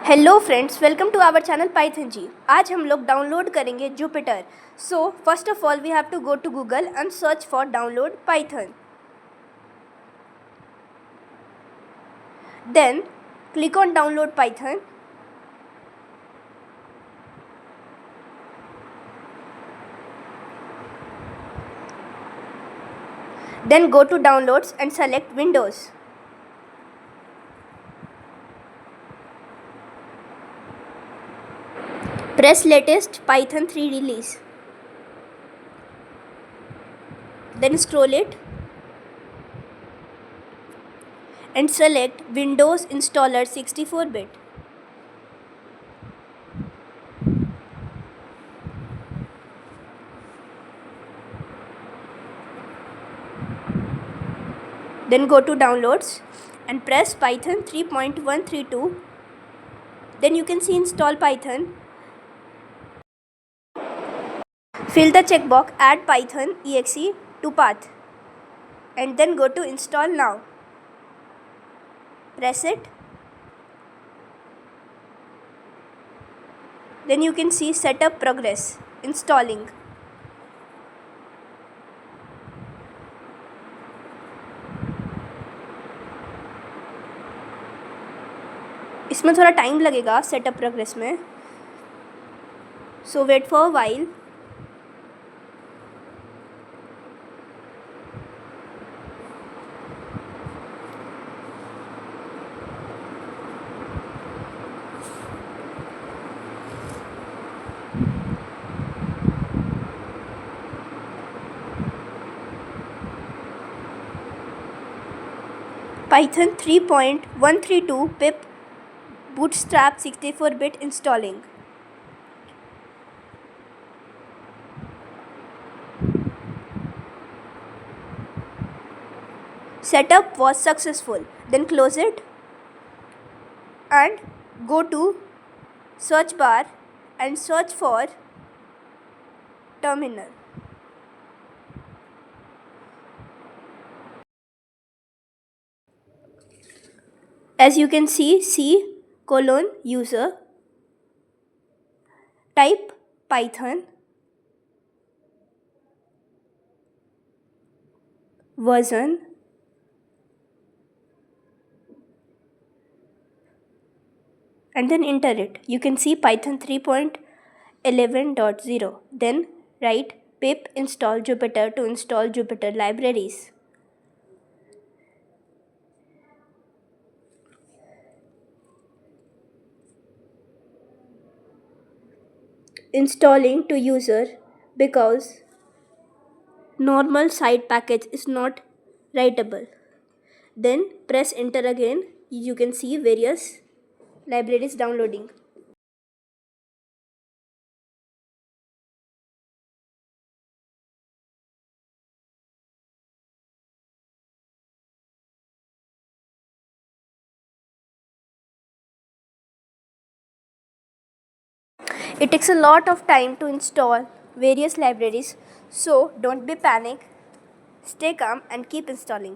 Hello friends, welcome to our channel Python ji. आज हम लोग डाउनलोड करेंगे Jupyter. So first of all we have to go to Google and search for download Python. Then click on download python. Then go to downloads and select Windows. Press latest Python 3 release. Then scroll it and select Windows Installer 64-bit. Then go to downloads and press Python 3.132. Then you can see install Python. Fill the checkbox add Python exe to path and then go to install now. Press it. Then you can see setup progress installing. इसमें थोड़ा time लगेगा setup progress में, so wait for while. Python 3.132 pip bootstrap 64-bit installing. Setup was successful. Then close it and go to search bar and search for terminal. As you can see, C:user, type Python, version, and then enter it. You can see Python 3.11.0. Then write pip install Jupyter to install Jupyter libraries. Installing to user because normal side package is not writable. Then press enter again. You can see various libraries downloading. It takes a lot of time to install various libraries, so don't be panic. Stay calm and keep installing.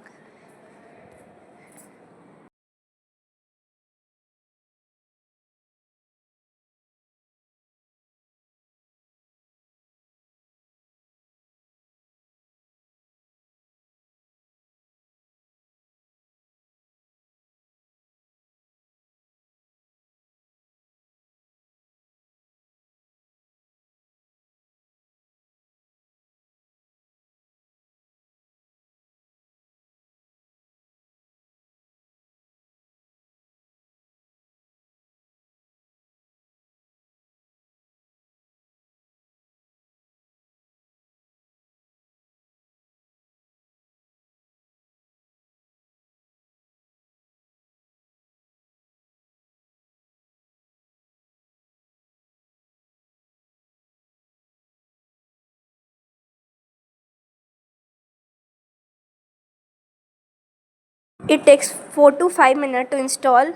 It takes 4 to 5 minutes to install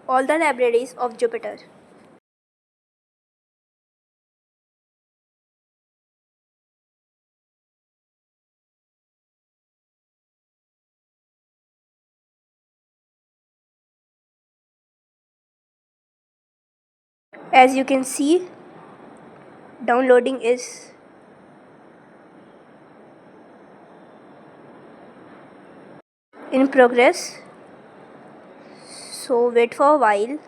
all the libraries of Jupyter. As you can see, downloading is in progress, so wait for a while.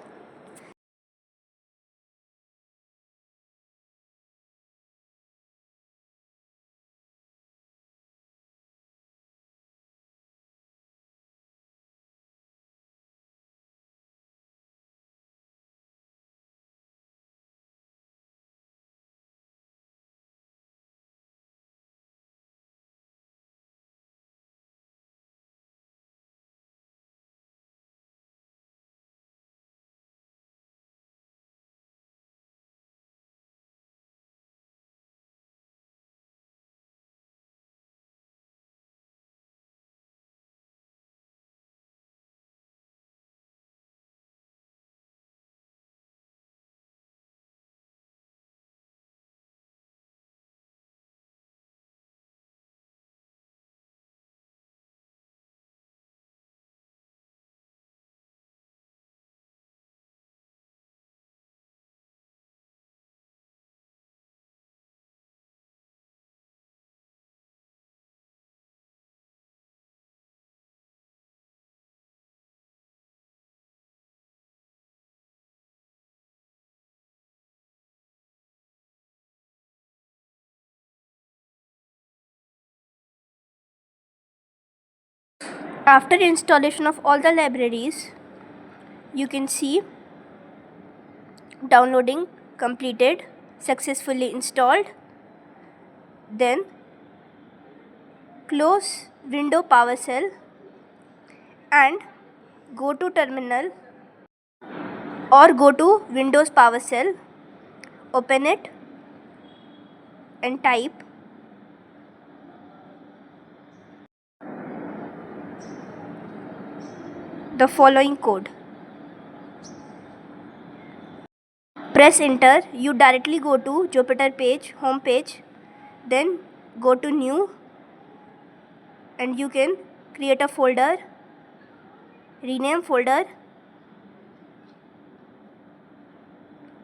After installation of all the libraries, you can see downloading completed, successfully installed. Then close window PowerShell and go to terminal or go to Windows PowerShell, open it and type the following code. Press enter. You directly go to Jupyter page, home page, then go to new and you can create a folder, rename folder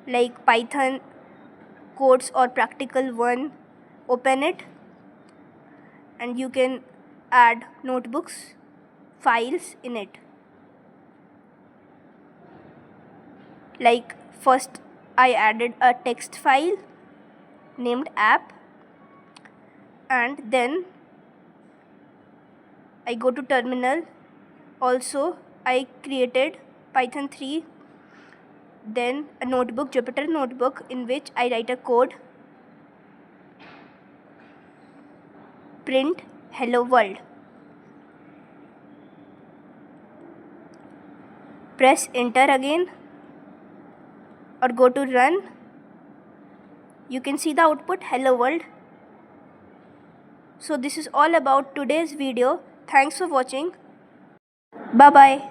like Python codes or practical one, open it and you can add notebooks files in it. Like first I added a text file named app and then I go to terminal. Also I created Python 3, then a notebook, Jupyter Notebook, in which I write a code, print hello world. Press enter again or go to run. You can see the output hello world. So this is all about today's video. Thanks for watching. Bye bye.